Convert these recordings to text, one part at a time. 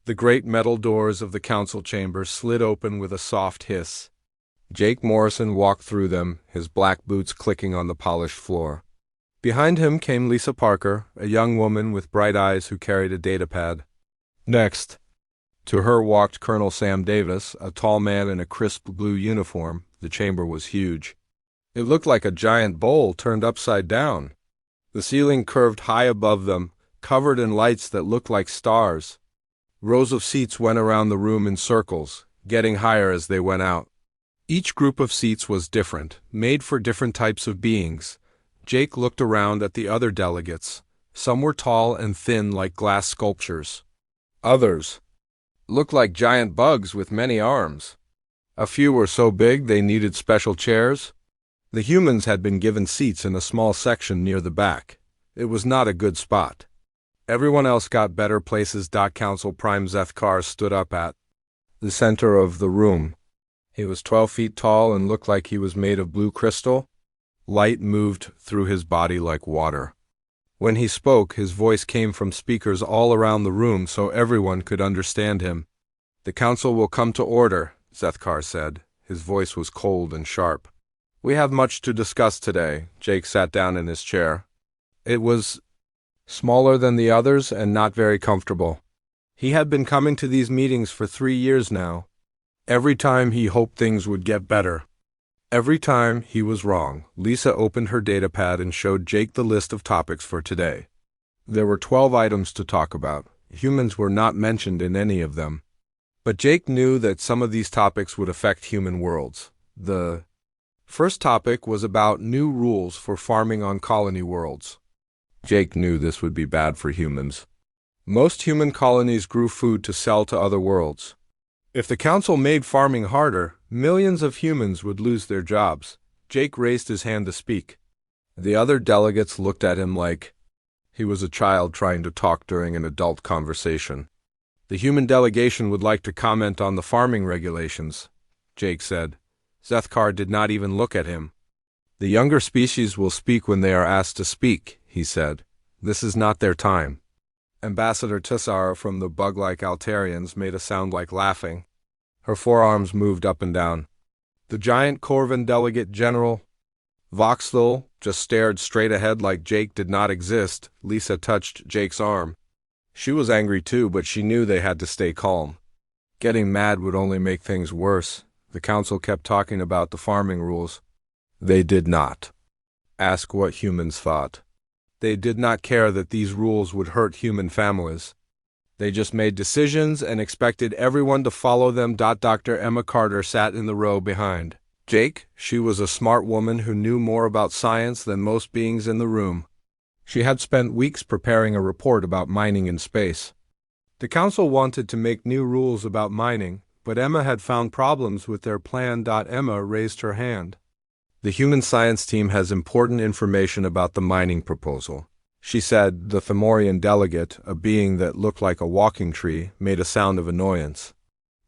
The great metal doors of the council chamber slid open with a soft hiss. Jake Morrison walked through them, his black boots clicking on the polished floor. Behind him came Lisa Parker, a young woman with bright eyes who carried a datapad. Next, to her walked Colonel Sam Davis, a tall man in a crisp blue uniform. The chamber was huge. It looked like a giant bowl turned upside down. The ceiling curved high above them, covered in lights that looked like stars. Rows of seats went around the room in circles, getting higher as they went out. Each group of seats was different, made for different types of beings. Jake looked around at the other delegates. Some were tall and thin like glass sculptures. Others looked like giant bugs with many arms. A few were so big they needed special chairs. The humans had been given seats in a small section near the back. It was not a good spot. Everyone else got better places. Council Prime Zethkar stood up at the center of the room. He was 12 feet tall and looked like he was made of blue crystal. Light moved through his body like water. When he spoke, his voice came from speakers all around the room so everyone could understand him. "The council will come to order," Zethkar said. His voice was cold and sharp. "We have much to discuss today." Jake sat down in his chair. It was smaller than the others and not very comfortable. He had been coming to these meetings for 3 years now. Every time he hoped things would get better. Every time he was wrong. Lisa opened her datapad and showed Jake the list of topics for today. There were 12 items to talk about. Humans were not mentioned in any of them. But Jake knew that some of these topics would affect human worlds. The first topic was about new rules for farming on colony worlds. Jake knew this would be bad for humans. Most human colonies grew food to sell to other worlds. If the council made farming harder, millions of humans would lose their jobs. Jake raised his hand to speak. The other delegates looked at him like he was a child trying to talk during an adult conversation. "The human delegation would like to comment on the farming regulations," Jake said. Zethkar did not even look at him. "The younger species will speak when they are asked to speak," he said. "This is not their time." Ambassador Tessara from the bug-like Altarians made a sound like laughing. Her forearms moved up and down. The giant Corvin delegate General Voxthul just stared straight ahead like Jake did not exist. Lisa touched Jake's arm. She was angry too, but she knew they had to stay calm. Getting mad would only make things worse. The council kept talking about the farming rules. They did not ask what humans thought. They did not care that these rules would hurt human families. They just made decisions and expected everyone to follow them. Dr. Emma Carter sat in the row behind Jake. She was a smart woman who knew more about science than most beings in the room. She had spent weeks preparing a report about mining in space. The council wanted to make new rules about mining, but Emma had found problems with their plan. Emma raised her hand. "The human science team has important information about the mining proposal," she said. The Fomorian delegate, a being that looked like a walking tree, made a sound of annoyance.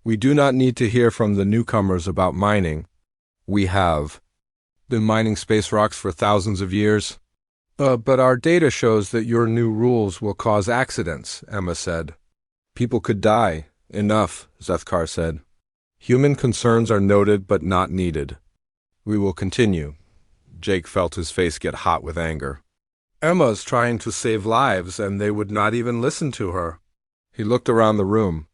"We do not need to hear from the newcomers about mining. We have been mining space rocks for thousands of years." But our data shows that your new rules will cause accidents," Emma said. "People could die." "Enough," Zethkar said. "Human concerns are noted but not needed. We will continue." Jake felt his face get hot with anger. Emma's trying to save lives, and they would not even listen to her. He looked around the room.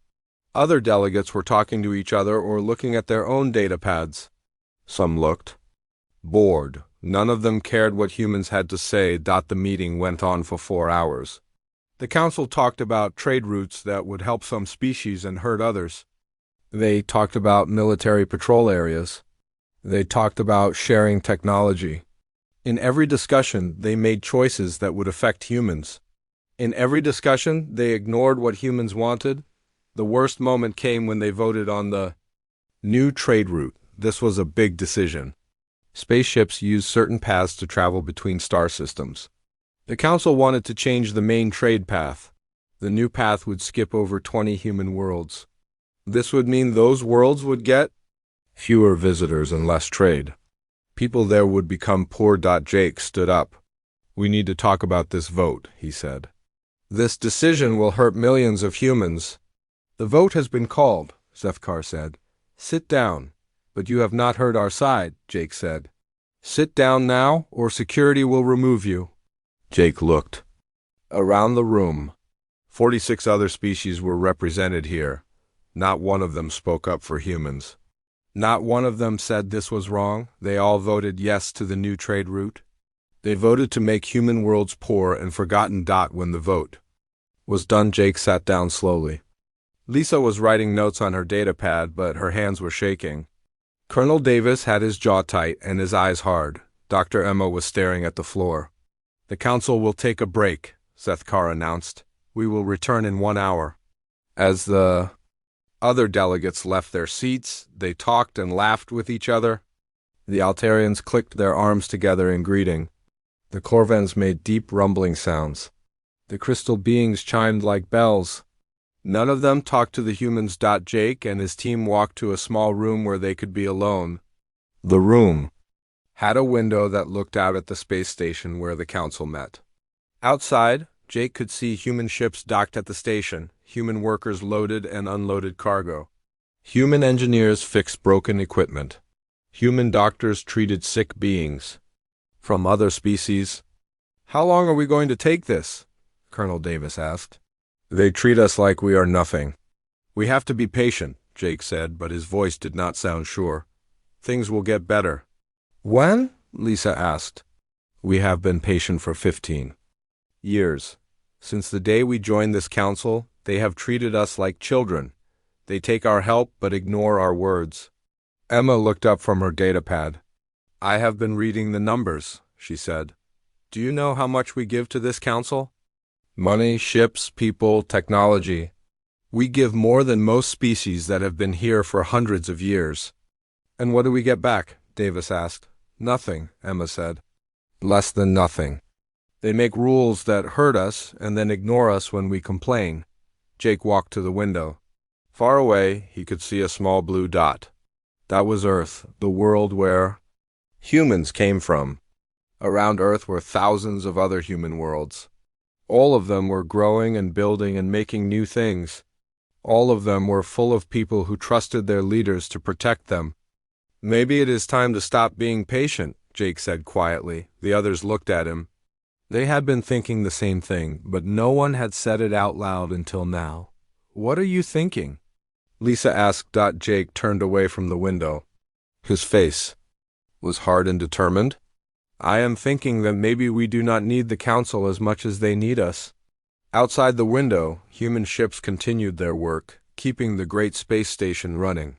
Other delegates were talking to each other or looking at their own datapads. Some looked bored. None of them cared what humans had to say. The meeting went on for 4 hours. The council talked about trade routes that would help some species and hurt others. They talked about military patrol areas. They talked about sharing technology. In every discussion, they made choices that would affect humans. In every discussion, they ignored what humans wanted. The worst moment came when they voted on the new trade route. This was a big decision. Spaceships use certain paths to travel between star systems. The council wanted to change the main trade path. The new path would skip over 20 human worlds. This would mean those worlds would get fewer visitors and less trade. People there would become poor. Jake stood up. "We need to talk about this vote," he said. "This decision will hurt millions of humans." The vote has been called, Zefkar said. Sit down. But you have not heard our side, Jake said. Sit down now, or security will remove you. Jake looked. Around the room, 46 other species were represented here. Not one of them spoke up for humans. Not one of them said this was wrong. They all voted yes to the new trade route. They voted to make human worlds poor and forgotten. When the vote was done, Jake sat down slowly. Lisa was writing notes on her datapad, but her hands were shaking. Colonel Davis had his jaw tight and his eyes hard. Dr. Emma was staring at the floor. The council will take a break, Zefkar announced. We will return in 1 hour. As the other delegates left their seats, they talked and laughed with each other. The Altarians clicked their arms together in greeting. The Corvans made deep rumbling sounds. The crystal beings chimed like bells. None of them talked to the humans. Jake and his team walked to a small room where they could be alone. The room had a window that looked out at the space station where the council met. Outside, Jake could see human ships docked at the station, human workers loaded and unloaded cargo. Human engineers fixed broken equipment. Human doctors treated sick beings. From other species. How long are we going to take this? Colonel Davis asked. They treat us like we are nothing. We have to be patient, Jake said, but his voice did not sound sure. Things will get better. When? Lisa asked. We have been patient for 15 years. Since the day we joined this council, they have treated us like children. They take our help but ignore our words. Emma looked up from her datapad. I have been reading the numbers, she said. Do you know how much we give to this council? Money, ships, people, technology. We give more than most species that have been here for hundreds of years. And what do we get back? Davis asked. Nothing, Emma said. Less than nothing. They make rules that hurt us and then ignore us when we complain. Jake walked to the window. Far away, he could see a small blue dot. That was Earth, the world where humans came from. Around Earth were thousands of other human worlds. All of them were growing and building and making new things. All of them were full of people who trusted their leaders to protect them. Maybe it is time to stop being patient, Jake said quietly. The others looked at him. They had been thinking the same thing, but no one had said it out loud until now. What are you thinking? Lisa asked. Jake turned away from the window. His face was hard and determined. I am thinking that maybe we do not need the council as much as they need us. Outside the window, human ships continued their work, keeping the great space station running.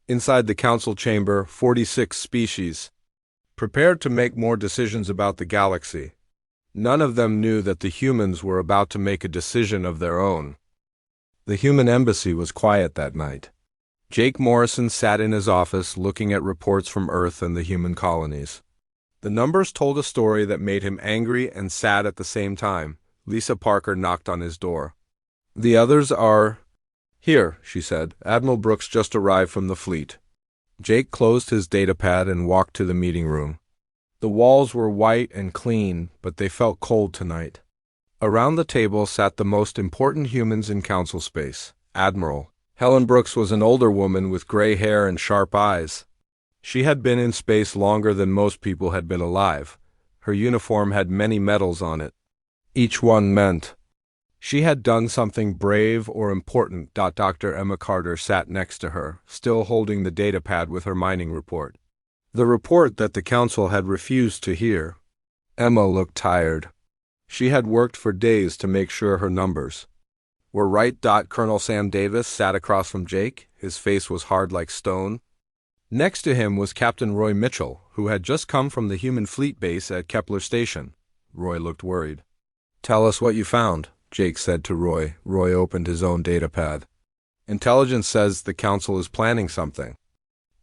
Inside the council chamber, 46 species prepared to make more decisions about the galaxy. None of them knew that the humans were about to make a decision of their own. The human embassy was quiet that night. Jake Morrison sat in his office looking at reports from Earth and the human colonies. The numbers told a story that made him angry and sad at the same time. Lisa Parker knocked on his door. The others are here, she said. Admiral Brooks just arrived from the fleet. Jake closed his datapad and walked to the meeting room. The walls were white and clean, but they felt cold tonight. Around the table sat the most important humans in council space. Admiral Helen Brooks was an older woman with gray hair and sharp eyes. She had been in space longer than most people had been alive. Her uniform had many medals on it. Each one meant she had done something brave or important. Dr. Emma Carter sat next to her, still holding the datapad with her mining report. The report that the council had refused to hear. Emma looked tired. She had worked for days to make sure her numbers were right. Colonel Sam Davis sat across from Jake. His face was hard like stone. Next to him was Captain Roy Mitchell, who had just come from the human fleet base at Kepler Station. Roy looked worried. Tell us what you found, Jake said to Roy. Roy opened his own datapad. Intelligence says the council is planning something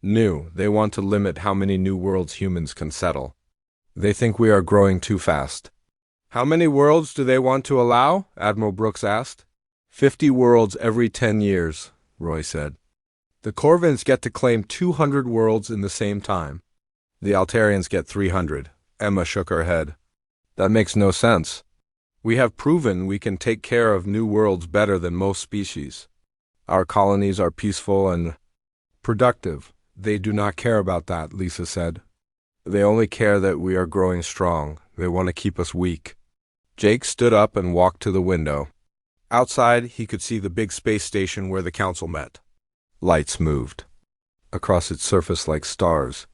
new. They want to limit how many new worlds humans can settle. They think we are growing too fast. How many worlds do they want to allow? Admiral Brooks asked. 50 worlds every 10 years, Roy said. The Corvans get to claim 200 worlds in the same time. The Altarians get 300. Emma shook her head. That makes no sense. We have proven we can take care of new worlds better than most species. Our colonies are peaceful and productive. They do not care about that, Lisa said. They only care that we are growing strong. They want to keep us weak. Jake stood up and walked to the window. Outside, he could see the big space station where the council met. Lights moved across its surface like stars.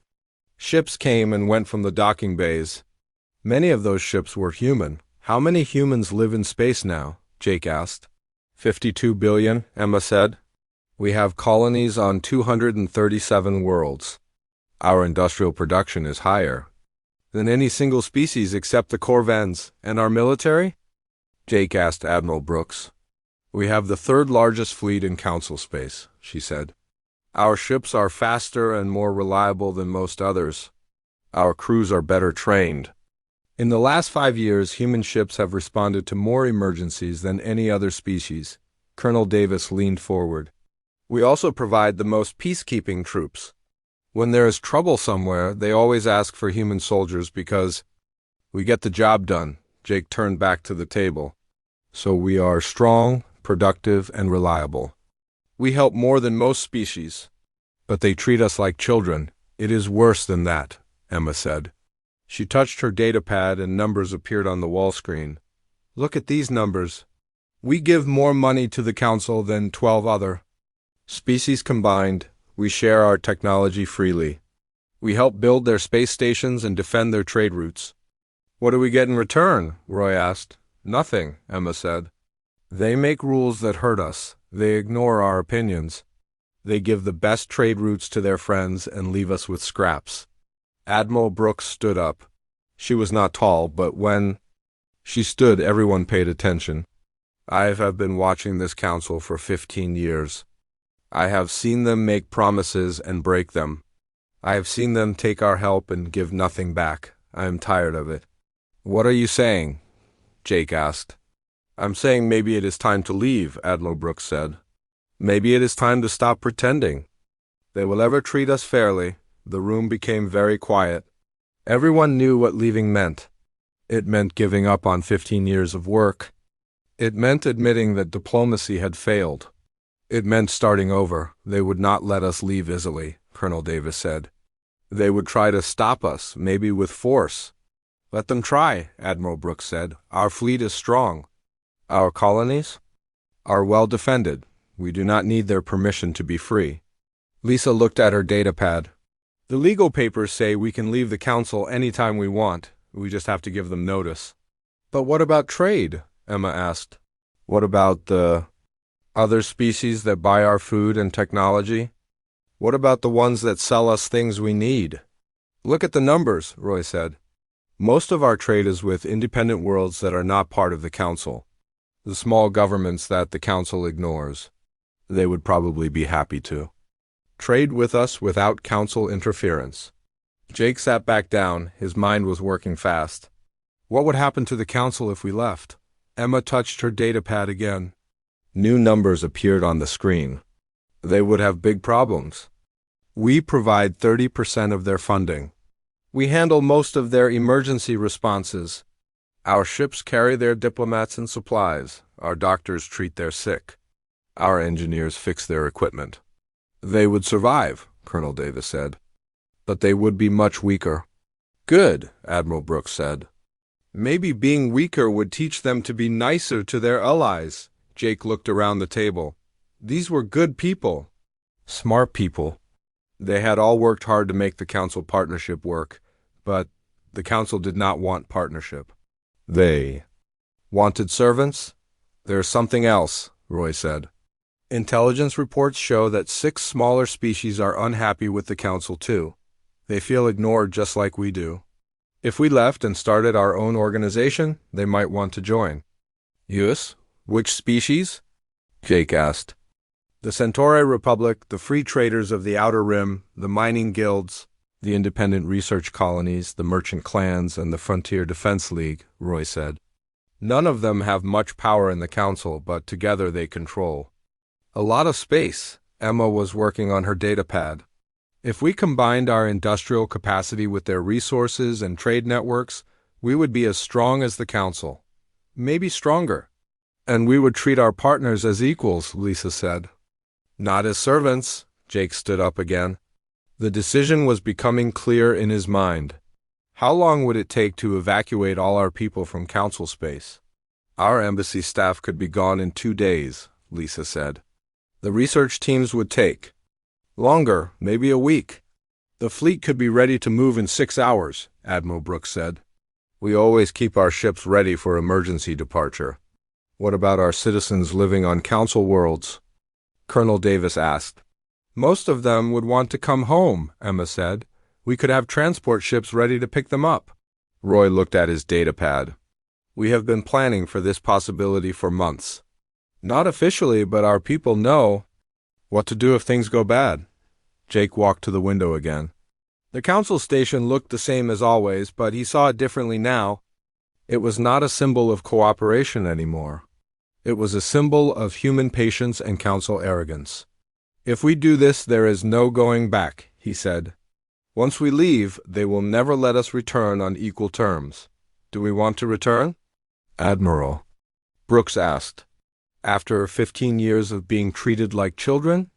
Ships came and went from the docking bays. Many of those ships were human. How many humans live in space now? Jake asked. 52 billion, Emma said. We have colonies on 237 worlds. Our industrial production is higher than any single species except the Corvans. And our military? Jake asked Admiral Brooks. We have the third largest fleet in council space, she said. Our ships are faster and more reliable than most others. Our crews are better trained. In the last 5 years, human ships have responded to more emergencies than any other species. Colonel Davis leaned forward. We also provide the most peacekeeping troops. When there is trouble somewhere, they always ask for human soldiers because we get the job done. Jake turned back to the table. So we are strong, productive, and reliable. We help more than most species. But they treat us like children. It is worse than that, Emma said. She touched her datapad and numbers appeared on the wall screen. Look at these numbers. We give more money to the council than 12 other species combined. We share our technology freely. We help build their space stations and defend their trade routes. What do we get in return? Roy asked. Nothing, Emma said. They make rules that hurt us. They ignore our opinions. They give the best trade routes to their friends and leave us with scraps. Admiral Brooks stood up. She was not tall, but when she stood, everyone paid attention. I have been watching this council for 15 years. I have seen them make promises and break them. I have seen them take our help and give nothing back. I am tired of it. What are you saying? Jake asked. I'm saying maybe it is time to leave, Admiral Brooks said. Maybe it is time to stop pretending. They will ever treat us fairly. The room became very quiet. Everyone knew what leaving meant. It meant giving up on 15 years of work. It meant admitting that diplomacy had failed. It meant starting over. They would not let us leave easily, Colonel Davis said. They would try to stop us, maybe with force. Let them try, Admiral Brooks said. Our fleet is strong. Our colonies are well defended. We do not need their permission to be free. Lisa looked at her datapad. The legal papers say we can leave the council anytime we want. We just have to give them notice. But what about trade? Emma asked. What about the other species that buy our food and technology? What about the ones that sell us things we need? Look at the numbers, Roy said. Most of our trade is with independent worlds that are not part of the council. The small governments that the council ignores. They would probably be happy to trade with us without council interference. Jake sat back down. His mind was working fast. What would happen to the council if we left? Emma touched her datapad again. New numbers appeared on the screen. They would have big problems. We provide 30% of their funding. We handle most of their emergency responses. Our ships carry their diplomats and supplies. Our doctors treat their sick. Our engineers fix their equipment. They would survive, Colonel Davis said. But they would be much weaker. Good, Admiral Brooks said. Maybe being weaker would teach them to be nicer to their allies. Jake looked around the table. These were good people. Smart people. They had all worked hard to make the council partnership work, but the council did not want partnership. They wanted servants? There's something else, Roy said. Intelligence reports show that 6 smaller species are unhappy with the council too. They feel ignored just like we do. If we left and started our own organization, they might want to join. Yes? Which species? Jake asked. The Centauri Republic, the free traders of the Outer Rim, the mining guilds, the independent research colonies, the merchant clans, and the Frontier Defense League, Roy said. None of them have much power in the council, but together they control a lot of space. Emma was working on her datapad. If we combined our industrial capacity with their resources and trade networks, we would be as strong as the council. Maybe stronger. And we would treat our partners as equals, Lisa said. Not as servants. Jake stood up again. The decision was becoming clear in his mind. How long would it take to evacuate all our people from council space? Our embassy staff could be gone in 2 days, Lisa said. The research teams would take longer, maybe a week. The fleet could be ready to move in 6 hours, Admiral Brooks said. We always keep our ships ready for emergency departure. What about our citizens living on council worlds? Colonel Davis asked. Most of them would want to come home, Emma said. We could have transport ships ready to pick them up. Roy looked at his datapad. We have been planning for this possibility for months. Not officially, but our people know what to do if things go bad. Jake walked to the window again. The council station looked the same as always, but he saw it differently now. It was not a symbol of cooperation anymore. It was a symbol of human patience and council arrogance. If we do this, there is no going back, he said. Once we leave, they will never let us return on equal terms. Do we want to return? Admiral, Brooks asked. After 15 years of being treated like children?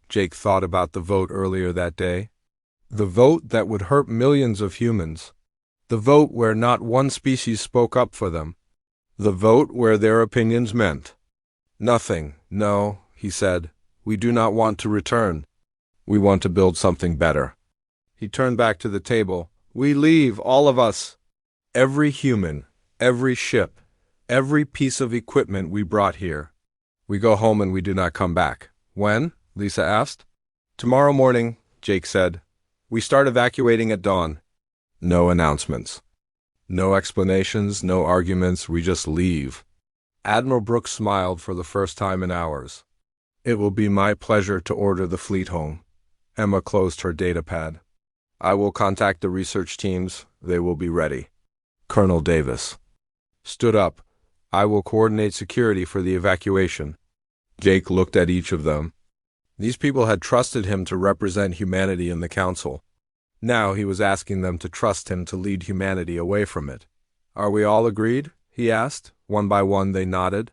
Jake thought about the vote earlier that day. The vote that would hurt millions of humans. The vote where not one species spoke up for them. The vote where their opinions meant nothing. No, he said. We do not want to return. We want to build something better. He turned back to the table. We leave, all of us. Every human, every ship, every piece of equipment we brought here. We go home and we do not come back. When? Lisa asked. Tomorrow morning, Jake said. We start evacuating at dawn. No announcements. No explanations, no arguments, we just leave. Admiral Brooks smiled for the first time in hours. It will be my pleasure to order the fleet home. Emma closed her datapad. I will contact the research teams. They will be ready. Colonel Davis stood up. I will coordinate security for the evacuation. Jake looked at each of them. These people had trusted him to represent humanity in the council. Now he was asking them to trust him to lead humanity away from it. Are we all agreed? He asked. One by one they nodded.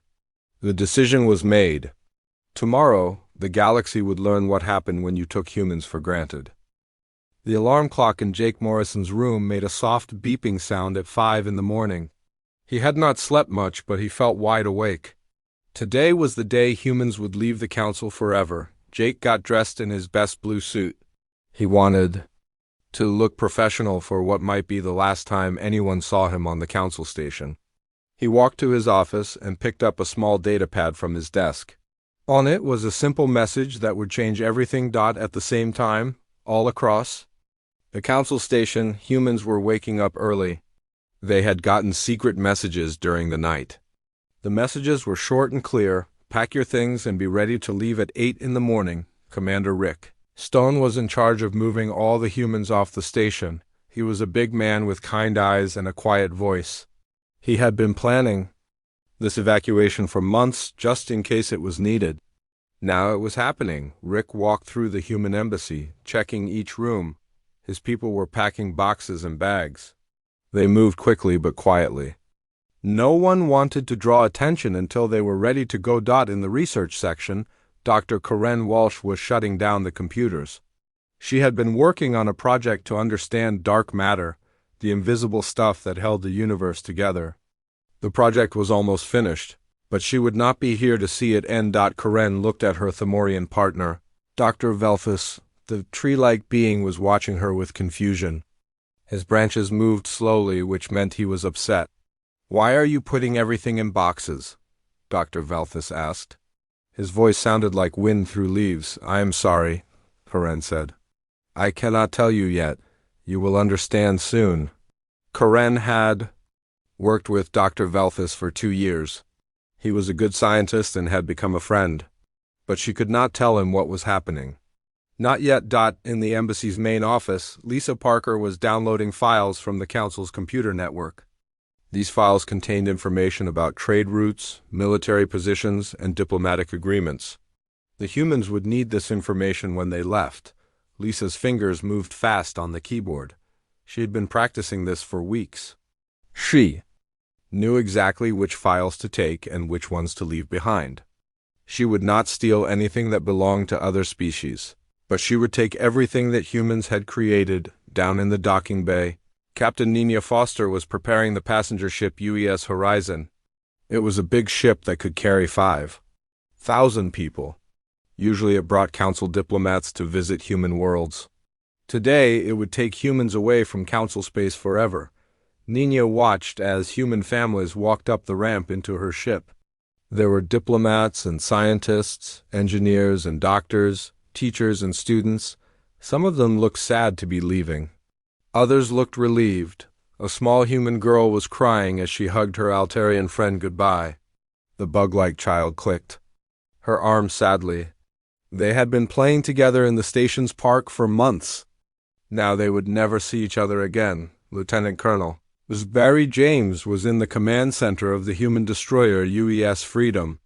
The decision was made. Tomorrow, the galaxy would learn what happened when you took humans for granted. The alarm clock in Jake Morrison's room made a soft beeping sound at 5 in the morning. He had not slept much, but he felt wide awake. Today was the day humans would leave the council forever. Jake got dressed in his best blue suit. He wanted to look professional for what might be the last time anyone saw him on the council station. He walked to his office and picked up a small datapad from his desk. On it was a simple message that would change everything. At the same time, all across the council station, humans were waking up early. They had gotten secret messages during the night. The messages were short and clear. Pack your things and be ready to leave at 8 in the morning, Commander Rick. Stone was in charge of moving all the humans off the station. He was a big man with kind eyes and a quiet voice. He had been planning this evacuation for months, just in case it was needed. Now it was happening. Rick walked through the human embassy, checking each room. His people were packing boxes and bags. They moved quickly but quietly. No one wanted to draw attention until they were ready to go. In the research section, Dr. Karen Walsh was shutting down the computers. She had been working on a project to understand dark matter, the invisible stuff that held the universe together. The project was almost finished, but she would not be here to see it end. Karen looked at her Thamorian partner. Dr. Velphus, the tree-like being, was watching her with confusion. His branches moved slowly, which meant he was upset. Why are you putting everything in boxes? Dr. Velphus asked. His voice sounded like wind through leaves. I am sorry, Karen said. I cannot tell you yet. You will understand soon. Karen had worked with Dr. Velphus for 2 years. He was a good scientist and had become a friend. But she could not tell him what was happening. Not yet. In the embassy's main office, Lisa Parker was downloading files from the council's computer network. These files contained information about trade routes, military positions, and diplomatic agreements. The humans would need this information when they left. Lisa's fingers moved fast on the keyboard. She had been practicing this for weeks. She knew exactly which files to take and which ones to leave behind. She would not steal anything that belonged to other species, but she would take everything that humans had created. Down in the docking bay, Captain Nina Foster was preparing the passenger ship UES Horizon. It was a big ship that could carry 5,000 people. Usually it brought council diplomats to visit human worlds. Today, it would take humans away from council space forever. Nina watched as human families walked up the ramp into her ship. There were diplomats and scientists, engineers and doctors, teachers and students. Some of them looked sad to be leaving. Others looked relieved. A small human girl was crying as she hugged her Altarian friend goodbye. The bug-like child clicked her arm sadly. They had been playing together in the station's park for months. Now they would never see each other again. Lieutenant Colonel Barry James was in the command center of the human destroyer UES Freedom.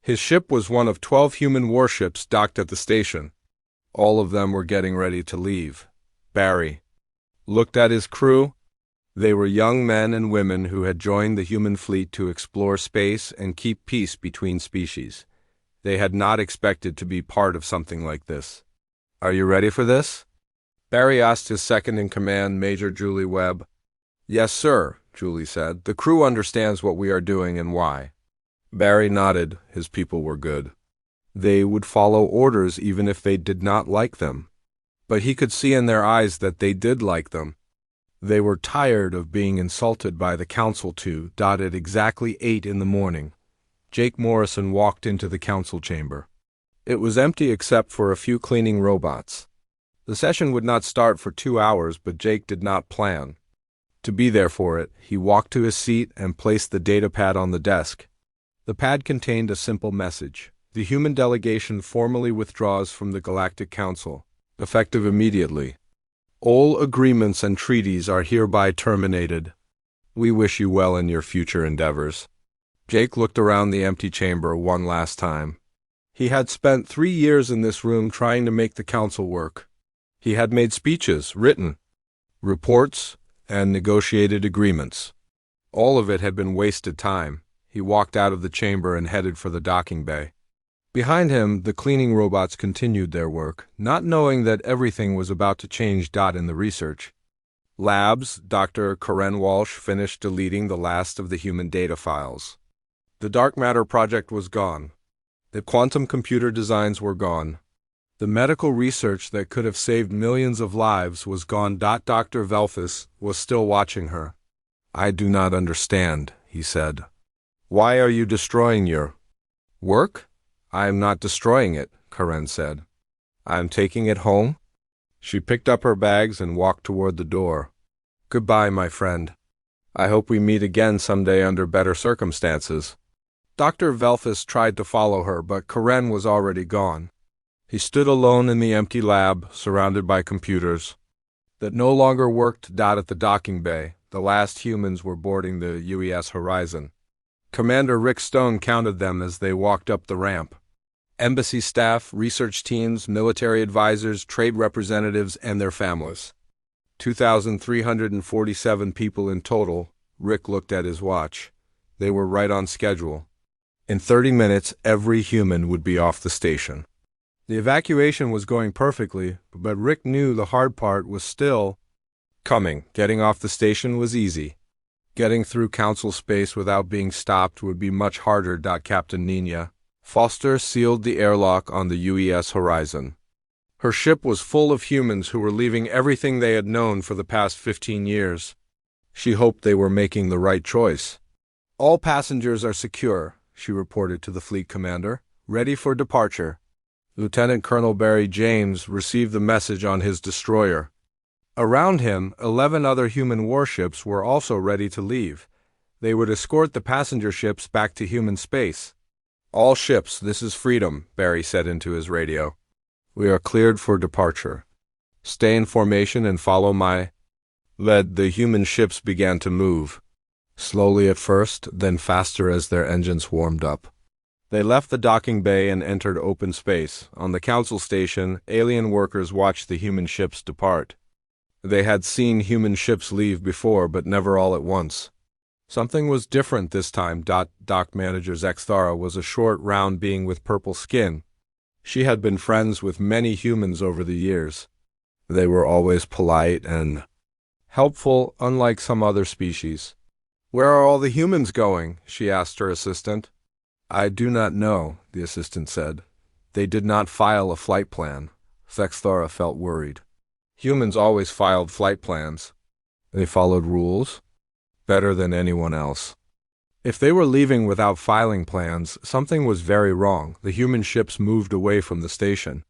His ship was one of 12 human warships docked at the station. All of them were getting ready to leave. Barry looked at his crew. They were young men and women who had joined the human fleet to explore space and keep peace between species. They had not expected to be part of something like this. "Are you ready for this?" Barry asked his second-in-command, Major Julie Webb. "Yes, sir," Julie said. "The crew understands what we are doing and why." Barry nodded. His people were good. They would follow orders even if they did not like them. But he could see in their eyes that they did like them. They were tired of being insulted by the council too. At exactly 8 in the morning, Jake Morrison walked into the council chamber. It was empty except for a few cleaning robots. The session would not start for 2 hours, but Jake did not plan to be there for it. He walked to his seat and placed the data pad on the desk. The pad contained a simple message. The human delegation formally withdraws from the Galactic Council, effective immediately. All agreements and treaties are hereby terminated. We wish you well in your future endeavors. Jake looked around the empty chamber one last time. He had spent 3 years in this room trying to make the council work. He had made speeches, written reports, and negotiated agreements. All of it had been wasted time. He walked out of the chamber and headed for the docking bay. Behind him, the cleaning robots continued their work, not knowing that everything was about to change. In the research labs, Dr. Karen Walsh finished deleting the last of the human data files. The dark matter project was gone. The quantum computer designs were gone. The medical research that could have saved millions of lives was gone. Dr. Velphus was still watching her. "I do not understand," he said. "Why are you destroying your work?" "I am not destroying it," Karen said. "I am taking it home." She picked up her bags and walked toward the door. "Goodbye, my friend. I hope we meet again someday under better circumstances." Dr. Velphus tried to follow her, but Karen was already gone. He stood alone in the empty lab, surrounded by computers that no longer worked. At the docking bay, the last humans were boarding the UES Horizon. Commander Rick Stone counted them as they walked up the ramp. Embassy staff, research teams, military advisors, trade representatives, and their families. 2,347 people in total. Rick looked at his watch. They were right on schedule. In 30 minutes, every human would be off the station. The evacuation was going perfectly, but Rick knew the hard part was still coming. Getting off the station was easy. Getting through council space without being stopped would be much harder. Captain Nina Foster sealed the airlock on the UES Horizon. Her ship was full of humans who were leaving everything they had known for the past 15 years. She hoped they were making the right choice. "All passengers are secure," she reported to the fleet commander, "ready for departure." Lieutenant Colonel Barry James received the message on his destroyer. Around him, 11 other human warships were also ready to leave. They would escort the passenger ships back to human space. "All ships, this is Freedom," Barry said into his radio. "We are cleared for departure. Stay in formation and follow my lead." The human ships began to move. Slowly at first, then faster as their engines warmed up. They left the docking bay and entered open space. On the council station, alien workers watched the human ships depart. They had seen human ships leave before, but never all at once. Something was different this time. Dock Manager Zexthara was a short, round being with purple skin. She had been friends with many humans over the years. They were always polite and helpful, unlike some other species. "Where are all the humans going?" she asked her assistant. "I do not know," the assistant said. "They did not file a flight plan." Zexthara felt worried. Humans always filed flight plans. They followed rules better than anyone else. If they were leaving without filing plans, something was very wrong. The human ships moved away from the station.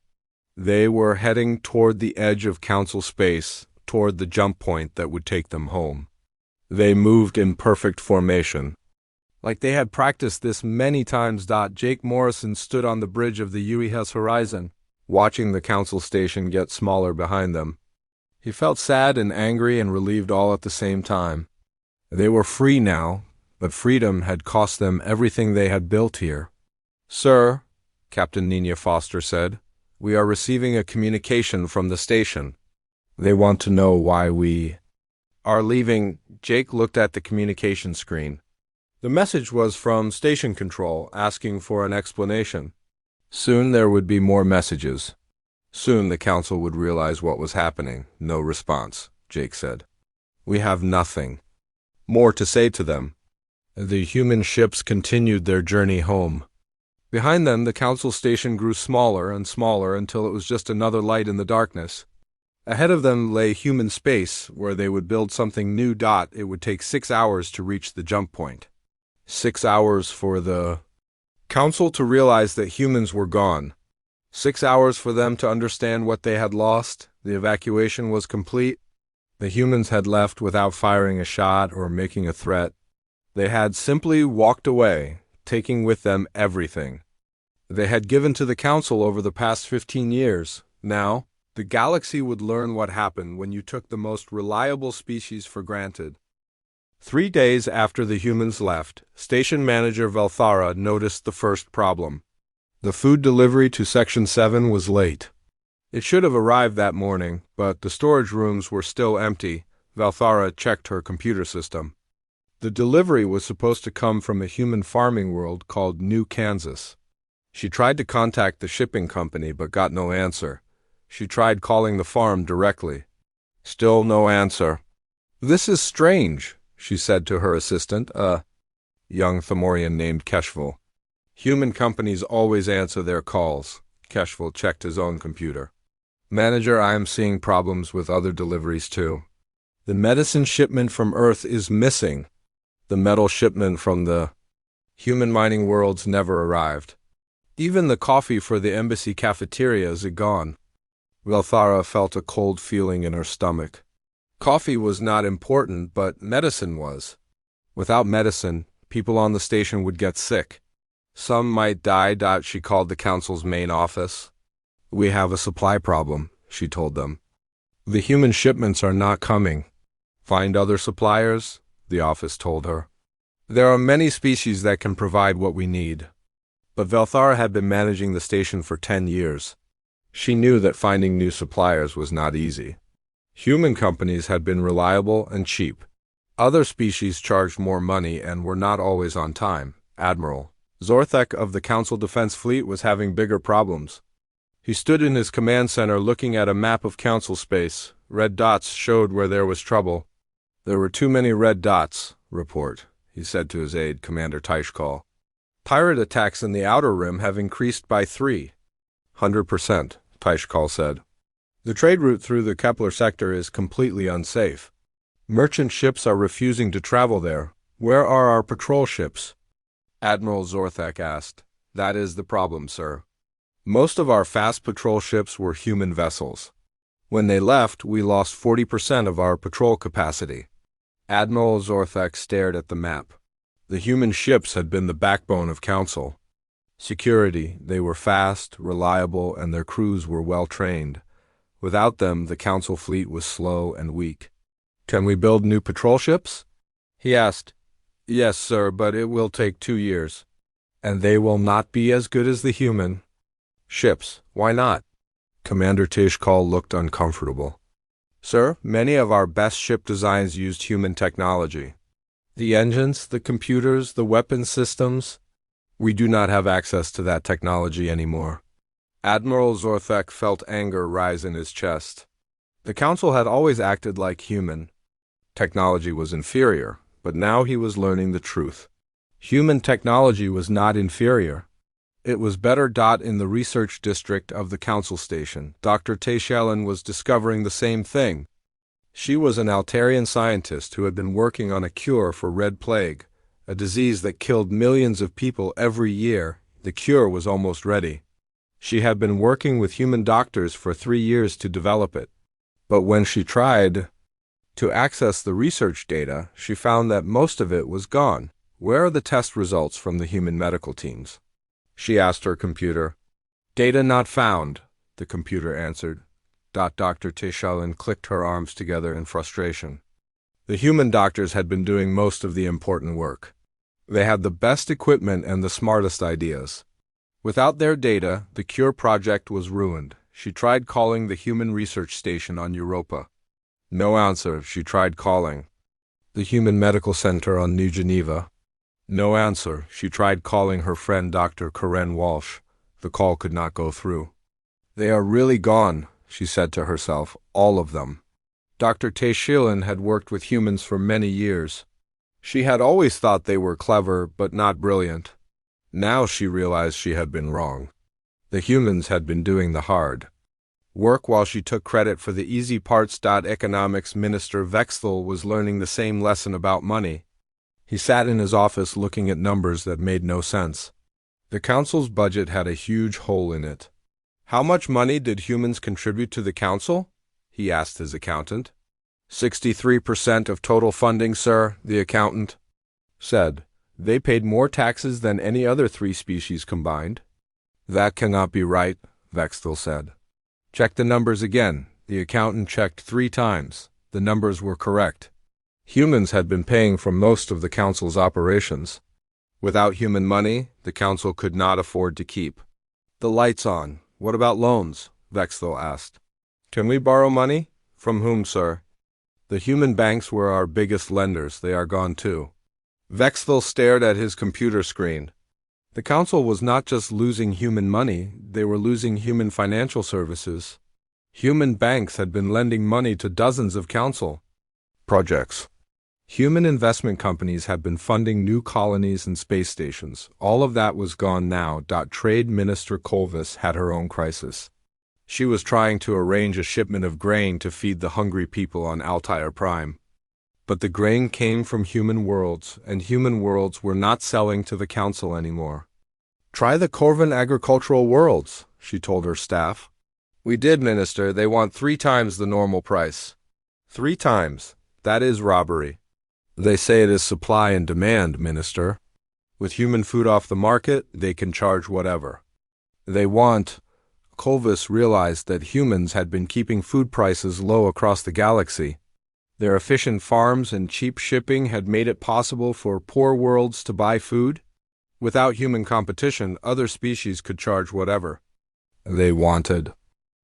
They were heading toward the edge of Council space, toward the jump point that would take them home. They moved in perfect formation, like they had practiced this many times. Jake Morrison stood on the bridge of the UES horizon, watching the Council station get smaller behind them. He felt sad and angry and relieved all at the same time. They were free now, but freedom had cost them everything they had built here. "Sir," Captain Nina Foster said, "we are receiving a communication from the station. They want to know why we are leaving." Jake looked at the communication screen. The message was from Station Control, asking for an explanation. Soon there would be more messages. Soon the Council would realize what was happening. No response, Jake said. "We have nothing more to say to them." The human ships continued their journey home. Behind them, the Council station grew smaller and smaller until it was just another light in the darkness. Ahead of them lay human space, where they would build something new. It would take 6 hours to reach the jump point. 6 hours for the Council to realize that humans were gone. 6 hours for them to understand what they had lost. The evacuation was complete. The humans had left without firing a shot or making a threat. They had simply walked away, taking with them everything they had given to the Council over the past 15 years. Now, the galaxy would learn what happened when you took the most reliable species for granted. 3 days after the humans left, Station Manager Velthara noticed the first problem. The food delivery to Section 7 was late. It should have arrived that morning, but the storage rooms were still empty. Velthara checked her computer system. The delivery was supposed to come from a human farming world called New Kansas. She tried to contact the shipping company but got no answer. She tried calling the farm directly. Still no answer. "This is strange," she said to her assistant, a young Thamorian named Keshval. "Human companies always answer their calls." Keshval checked his own computer. "Manager, I am seeing problems with other deliveries too. The medicine shipment from Earth is missing. The metal shipment from the human mining worlds never arrived. Even the coffee for the embassy cafeteria is gone." Velthara felt a cold feeling in her stomach. Coffee was not important, but medicine was. Without medicine, people on the station would get sick. Some might die. She called the Council's main office. "We have a supply problem," she told them. "The human shipments are not coming. Find other suppliers," the office told her. "There are many species that can provide what we need." But Velthara had been managing the station for 10 years. She knew that finding new suppliers was not easy. Human companies had been reliable and cheap. Other species charged more money and were not always on time. Admiral Zorthek of the Council Defense Fleet was having bigger problems. He stood in his command center looking at a map of Council space. Red dots showed where there was trouble. "There were too many red dots, report," he said to his aide, Commander Taishkal. "Pirate attacks in the Outer Rim have increased by 300%, Taishkal said. "The trade route through the Kepler sector is completely unsafe. Merchant ships are refusing to travel there. Where are our patrol ships?" Admiral Zorthek asked. "That is the problem, sir. Most of our fast patrol ships were human vessels. When they left, we lost 40% of our patrol capacity." Admiral Zorthek stared at the map. The human ships had been the backbone of Council. Security, they were fast, reliable, and their crews were well trained. Without them, the Council fleet was slow and weak. "Can we build new patrol ships?" he asked. "Yes, sir, but it will take 2 years. And they will not be as good as the human ships. Why not?" Commander Tishkal looked uncomfortable. "Sir, many of our best ship designs used human technology. The engines, the computers, the weapon systems. We do not have access to that technology anymore. Admiral Zorthek felt anger rise in his chest. The council had always acted like human. Technology was inferior, but now he was learning the truth. Human technology was not inferior. It was better. In the research district of the council station, Dr. Tayshellen was discovering the same thing. She was an Altarian scientist who had been working on a cure for Red Plague, a disease that killed millions of people every year. The cure was almost ready. She had been working with human doctors for 3 years to develop it. But when she tried to access the research data, she found that most of it was gone. Where are the test results from the human medical teams? She asked her computer. Data not found, the computer answered. Dr. Tayshellen clicked her arms together in frustration. The human doctors had been doing most of the important work. They had the best equipment and the smartest ideas. Without their data, the cure project was ruined. She tried calling the Human Research Station on Europa. No answer. She tried calling the Human Medical Center on New Geneva. No answer. She tried calling her friend Dr. Karen Walsh. The call could not go through. They are really gone, she said to herself, all of them. Dr. Tayshellen had worked with humans for many years. She had always thought they were clever but not brilliant. Now she realized she had been wrong. The humans had been doing the hard work while she took credit for the easy parts. Economics Minister Vexthal was learning the same lesson about money. He sat in his office looking at numbers that made no sense. The council's budget had a huge hole in it. How much money did humans contribute to the council? He asked his accountant. 63% of total funding, sir, the accountant said. They paid more taxes than any other 3 species combined. That cannot be right, Vexthal said. Check the numbers again. The accountant checked 3 times. The numbers were correct. Humans had been paying for most of the council's operations. Without human money, the council could not afford to keep the lights on. What about loans? Vexthal asked. Can we borrow money? From whom, sir? The human banks were our biggest lenders. They are gone too. Vexthal stared at his computer screen. The council was not just losing human money, they were losing human financial services. Human banks had been lending money to dozens of council projects. Human investment companies had been funding new colonies and space stations. All of that was gone now. Trade Minister Kolvis had her own crisis. She was trying to arrange a shipment of grain to feed the hungry people on Altair Prime. But the grain came from human worlds, and human worlds were not selling to the council anymore. Try the Corvan agricultural worlds, she told her staff. We did, Minister. They want 3 times the normal price. 3 times. That is robbery. They say it is supply and demand, Minister. With human food off the market, they can charge whatever they want. Kolvis realized that humans had been keeping food prices low across the galaxy. Their efficient farms and cheap shipping had made it possible for poor worlds to buy food. Without human competition, other species could charge whatever they wanted.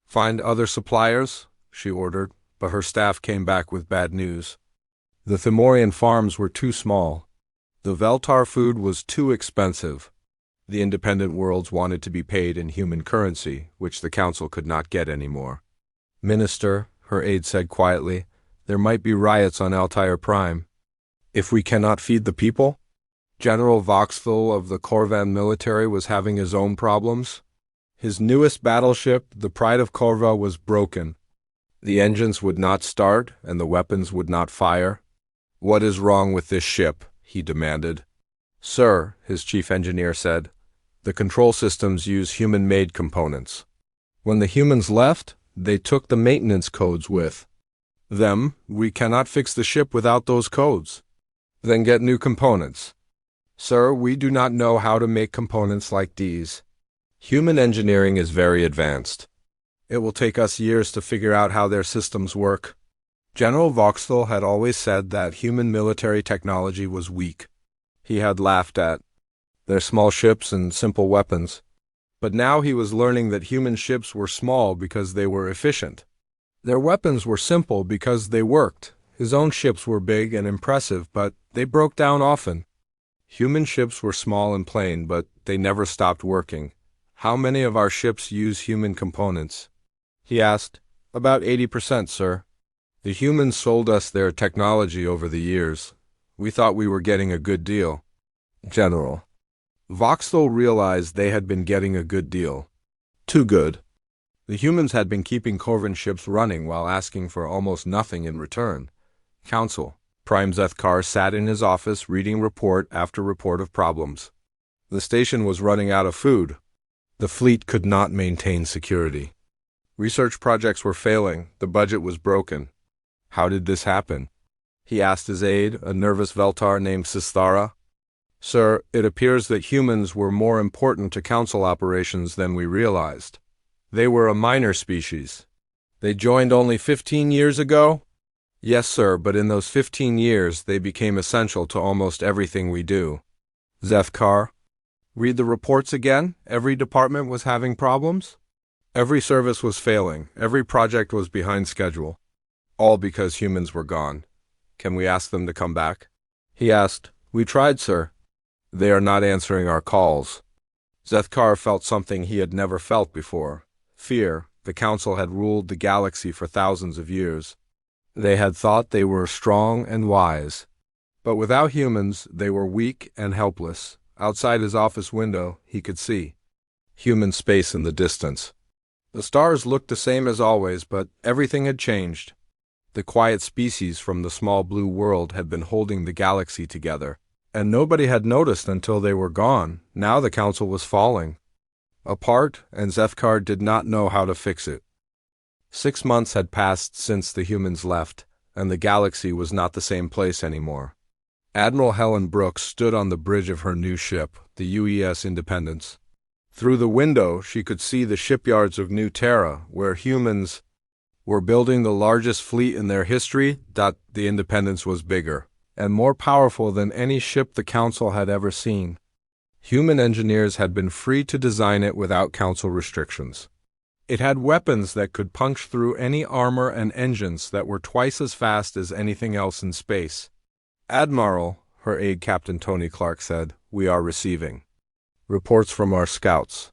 Find other suppliers, she ordered, but her staff came back with bad news. The Themorian farms were too small. The Veltar food was too expensive. The independent worlds wanted to be paid in human currency, which the council could not get anymore. Minister, her aide said quietly, there might be riots on Altair Prime. If we cannot feed the people? General Voxthal of the Corvan military was having his own problems. His newest battleship, the Pride of Corva, was broken. The engines would not start, and the weapons would not fire. What is wrong with this ship? He demanded. Sir, his chief engineer said, the control systems use human-made components. When the humans left, they took the maintenance codes with them. We cannot fix the ship without those codes. Then get new components. Sir, we do not know how to make components like these. Human engineering is very advanced. It will take us years to figure out how their systems work. General Voxthal had always said that human military technology was weak. He had laughed at their small ships and simple weapons. But now he was learning that human ships were small because they were efficient. Their weapons were simple because they worked. His own ships were big and impressive, but They broke down often. Human ships were small and plain, but they never stopped working. How many of our ships use human components? He asked. About 80%, sir. The humans sold us their technology over the years. We thought we were getting a good deal. General. Voxel realized they had been getting a good deal. Too good. The humans had been keeping Corvin ships running while asking for almost nothing in return. Council. Prime Zethkar sat in his office reading report after report of problems. The station was running out of food. The fleet could not maintain security. Research projects were failing. The budget was broken. How did this happen? He asked his aide, a nervous Veltar named Sistara. Sir, it appears that humans were more important to Council operations than we realized. They were a minor species. They joined only 15 years ago? Yes, sir, but in those 15 years they became essential to almost everything we do. Zethkar. Read the reports again? Every department was having problems? Every service was failing. Every project was behind schedule. All because humans were gone. Can we ask them to come back? He asked. We tried, sir. They are not answering our calls. Zethkar felt something he had never felt before. Fear. The Council had ruled the galaxy for thousands of years. They had thought they were strong and wise. But without humans, they were weak and helpless. Outside his office window, he could see human space in the distance. The stars looked the same as always, but everything had changed. The quiet species from the small blue world had been holding the galaxy together, and nobody had noticed until they were gone. Now the Council was falling apart, and Zethkar did not know how to fix it. 6 months had passed since the humans left, and the galaxy was not the same place anymore. Admiral Helen Brooks stood on the bridge of her new ship, the UES Independence. Through the window, she could see the shipyards of New Terra, where humans were building the largest fleet in their history. The Independence was bigger and more powerful than any ship the Council had ever seen. Human engineers had been free to design it without Council restrictions. It had weapons that could punch through any armor and engines that were twice as fast as anything else in space. Admiral, her aide Captain Tony Clark said, we are receiving reports from our scouts.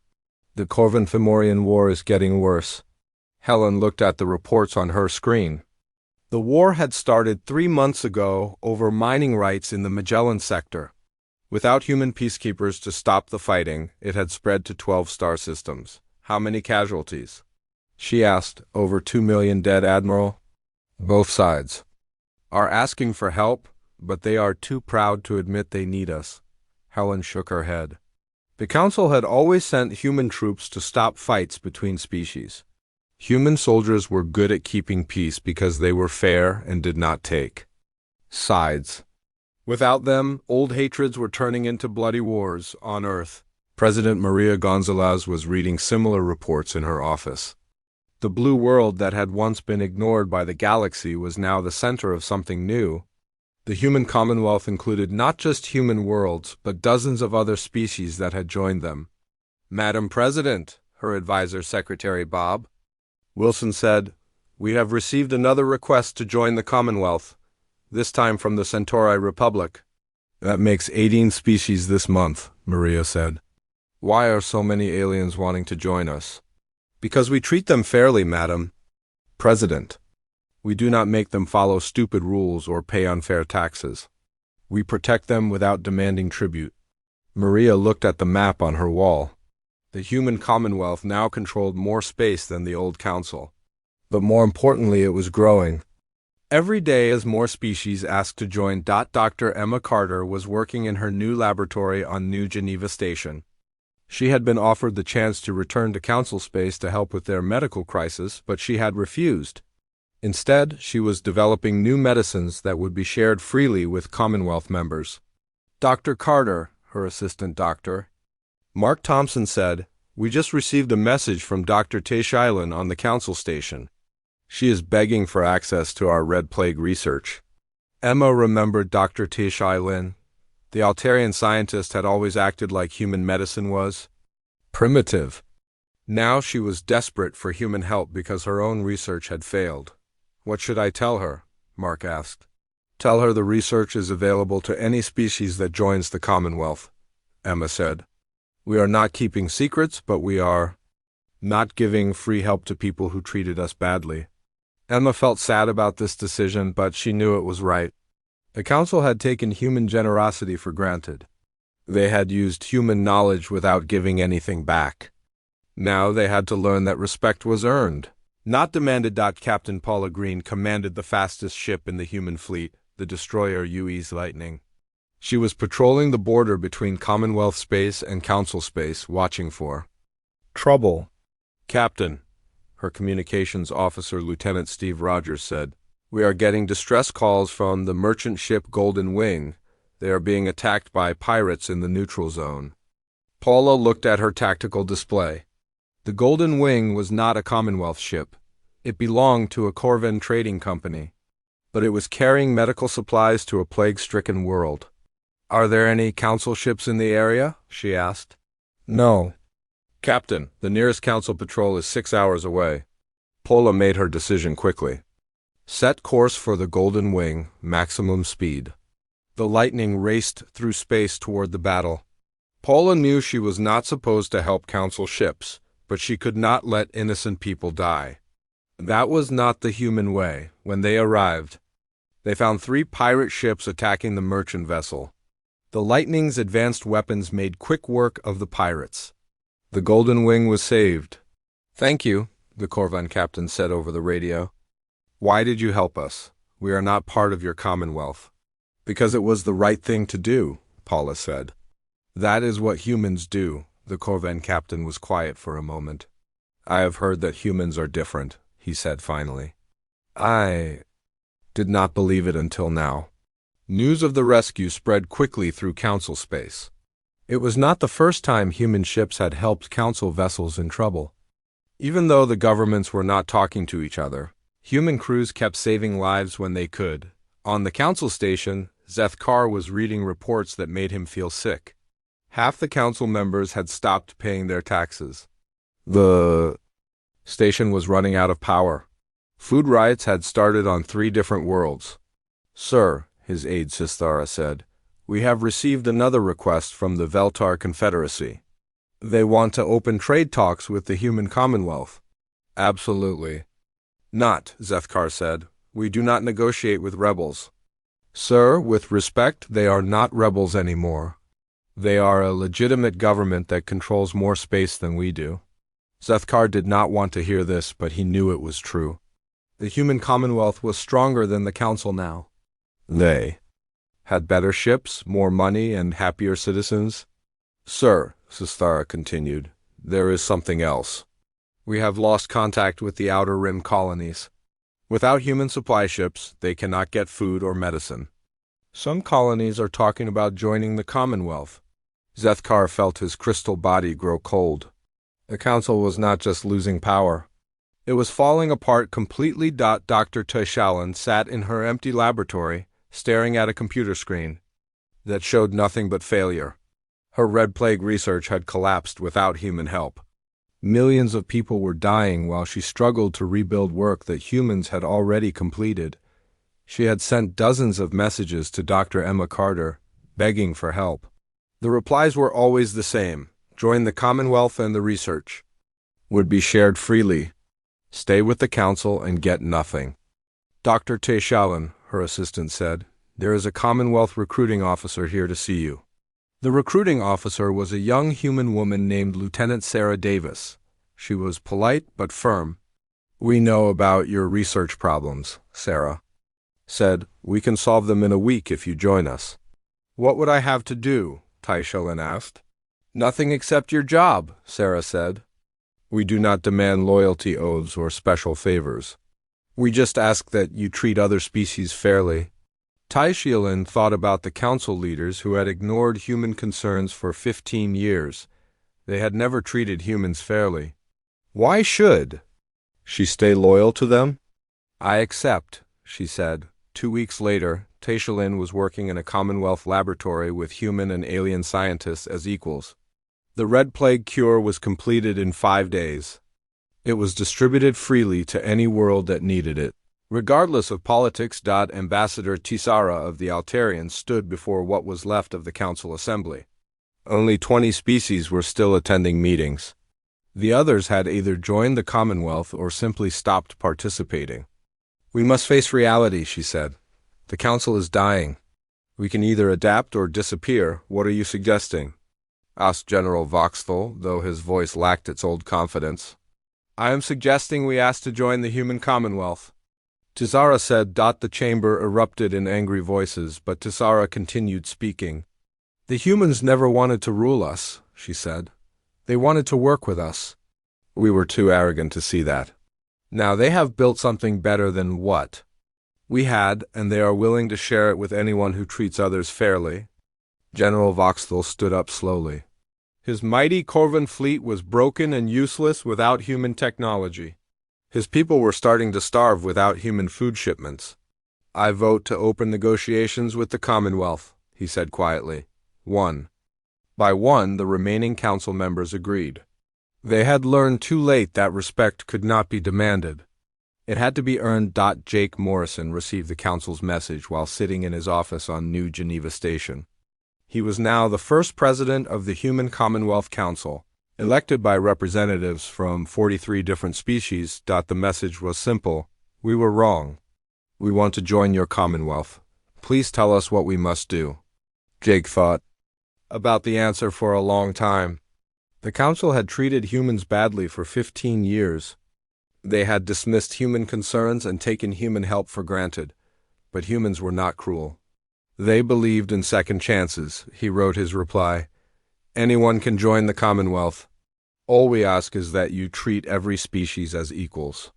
The Corvin-Fomorian War is getting worse. Helen looked at the reports on her screen. The war had started 3 months ago over mining rights in the Magellan sector. Without human peacekeepers to stop the fighting, it had spread to 12 star systems. How many casualties? She asked. Over 2 million dead, Admiral. Both sides are asking for help, but they are too proud to admit they need us. Helen shook her head. The Council had always sent human troops to stop fights between species. Human soldiers were good at keeping peace because they were fair and did not take sides. Without them, old hatreds were turning into bloody wars on Earth. President Maria Gonzalez was reading similar reports in her office. The blue world that had once been ignored by the galaxy was now the center of something new. The human commonwealth included not just human worlds, but dozens of other species that had joined them. Madam President, her advisor, Secretary Bob Wilson said, we have received another request to join the Commonwealth, this time from the Centauri Republic. That makes 18 species this month, Maria said. Why are so many aliens wanting to join us? Because we treat them fairly, Madam President. We do not make them follow stupid rules or pay unfair taxes. We protect them without demanding tribute. Maria looked at the map on her wall. The human commonwealth now controlled more space than the old council. But more importantly, it was growing. Every day as more species asked to join. Dr. Emma Carter was working in her new laboratory on New Geneva Station. She had been offered the chance to return to council space to help with their medical crisis, but she had refused. Instead, she was developing new medicines that would be shared freely with Commonwealth members. Dr. Carter, her assistant doctor, Mark Thompson said, we just received a message from Dr. Tayshilan on the council station. She is begging for access to our Red Plague research. Emma remembered Dr. Tayshilan. The Altarian scientist had always acted like human medicine was primitive. Now she was desperate for human help because her own research had failed. What should I tell her? Mark asked. Tell her the research is available to any species that joins the Commonwealth, Emma said. We are not keeping secrets, but we are not giving free help to people who treated us badly. Emma felt sad about this decision, but she knew it was right. The council had taken human generosity for granted. They had used human knowledge without giving anything back. Now they had to learn that respect was earned, not demanded. Captain Paula Green commanded the fastest ship in the human fleet, the destroyer UE's Lightning. She was patrolling the border between Commonwealth space and Council space, watching for trouble. Captain, her communications officer Lieutenant Steve Rogers said, we are getting distress calls from the merchant ship Golden Wing. They are being attacked by pirates in the neutral zone. Paula looked at her tactical display. The Golden Wing was not a Commonwealth ship. It belonged to a Corvan trading company, but it was carrying medical supplies to a plague-stricken world. Are there any council ships in the area? She asked. No. Captain, the nearest council patrol is 6 hours away. Paula made her decision quickly. Set course for the Golden Wing, maximum speed. The Lightning raced through space toward the battle. Paula knew she was not supposed to help council ships, but she could not let innocent people die. That was not the human way. When they arrived, they found 3 pirate ships attacking the merchant vessel. The Lightning's advanced weapons made quick work of the pirates. The Golden Wing was saved. Thank you, the Corvan captain said over the radio. Why did you help us? We are not part of your Commonwealth. Because it was the right thing to do, Paula said. That is what humans do. The Corvan captain was quiet for a moment. I have heard that humans are different, he said finally. I did not believe it until now. News of the rescue spread quickly through Council space. It was not the first time human ships had helped Council vessels in trouble. Even though the governments were not talking to each other, human crews kept saving lives when they could. On the Council station, Zethkar was reading reports that made him feel sick. Half the council members had stopped paying their taxes. The station was running out of power. Food riots had started on 3 different worlds. Sir, his aide Sistara said, we have received another request from the Veltar Confederacy. They want to open trade talks with the human Commonwealth. Absolutely not, Zethkar said. We do not negotiate with rebels. Sir, with respect, they are not rebels anymore. They are a legitimate government that controls more space than we do. Zethkar did not want to hear this, but he knew it was true. The human Commonwealth was stronger than the Council now. They had better ships, more money, and happier citizens. Sir, Sistara continued, there is something else. We have lost contact with the Outer Rim colonies. Without human supply ships, they cannot get food or medicine. Some colonies are talking about joining the Commonwealth. Zethkar felt his crystal body grow cold. The Council was not just losing power. It was falling apart completely. Dr. Teshalan sat in her empty laboratory, staring at a computer screen that showed nothing but failure. Her Red Plague research had collapsed without human help. Millions of people were dying while she struggled to rebuild work that humans had already completed. She had sent dozens of messages to Dr. Emma Carter, begging for help. The replies were always the same. Join the Commonwealth and the research would be shared freely. Stay with the Council and get nothing. Dr. Teshalan, her assistant said, there is a Commonwealth recruiting officer here to see you. The recruiting officer was a young human woman named Lieutenant Sarah Davis. She was polite but firm. We know about your research problems, Sarah said. We can solve them in a week if you join us. What would I have to do? Teshalan asked. Nothing except your job, Sarah said. We do not demand loyalty oaths or special favors. We just ask that you treat other species fairly. Teshalan thought about the council leaders who had ignored human concerns for 15 years. They had never treated humans fairly. Why should she stay loyal to them? I accept, she said. 2 weeks later, Teshalan was working in a Commonwealth laboratory with human and alien scientists as equals. The Red Plague cure was completed in 5 days. It was distributed freely to any world that needed it. Regardless of politics, Ambassador Tisara of the Altarians stood before what was left of the council assembly. Only 20 species were still attending meetings. The others had either joined the Commonwealth or simply stopped participating. "We must face reality," she said. "The council is dying. We can either adapt or disappear. What are you suggesting?" asked General Voxthal, though his voice lacked its old confidence. "I am suggesting we ask to join the human Commonwealth," Tisara said. The chamber erupted in angry voices, but Tisara continued speaking. "The humans never wanted to rule us," she said. "They wanted to work with us. We were too arrogant to see that. Now they have built something better than what we had, and they are willing to share it with anyone who treats others fairly." General Voxthal stood up slowly. His mighty Corvan fleet was broken and useless without human technology. His people were starting to starve without human food shipments. "I vote to open negotiations with the Commonwealth," he said quietly. One by one, the remaining council members agreed. They had learned too late that respect could not be demanded. It had to be earned. Jake Morrison received the council's message while sitting in his office on New Geneva Station. He was now the first president of the Human Commonwealth Council, elected by representatives from 43 different species. The message was simple. "We were wrong. We want to join your Commonwealth. Please tell us what we must do." Jake thought about the answer for a long time. The council had treated humans badly for 15 years. They had dismissed human concerns and taken human help for granted. But humans were not cruel. They believed in second chances. He wrote his reply. "Anyone can join the Commonwealth. All we ask is that you treat every species as equals.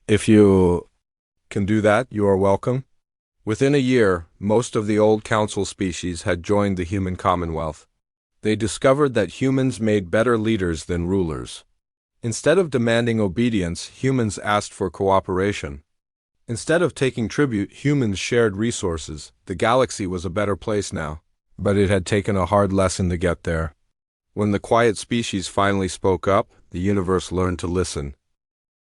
If you can do that, you are welcome." Within a year, most of the old council species had joined the human Commonwealth. They discovered that humans made better leaders than rulers. Instead of demanding obedience, humans asked for cooperation. Instead of taking tribute, humans shared resources. The galaxy was a better place now, but it had taken a hard lesson to get there. When the quiet species finally spoke up, the universe learned to listen.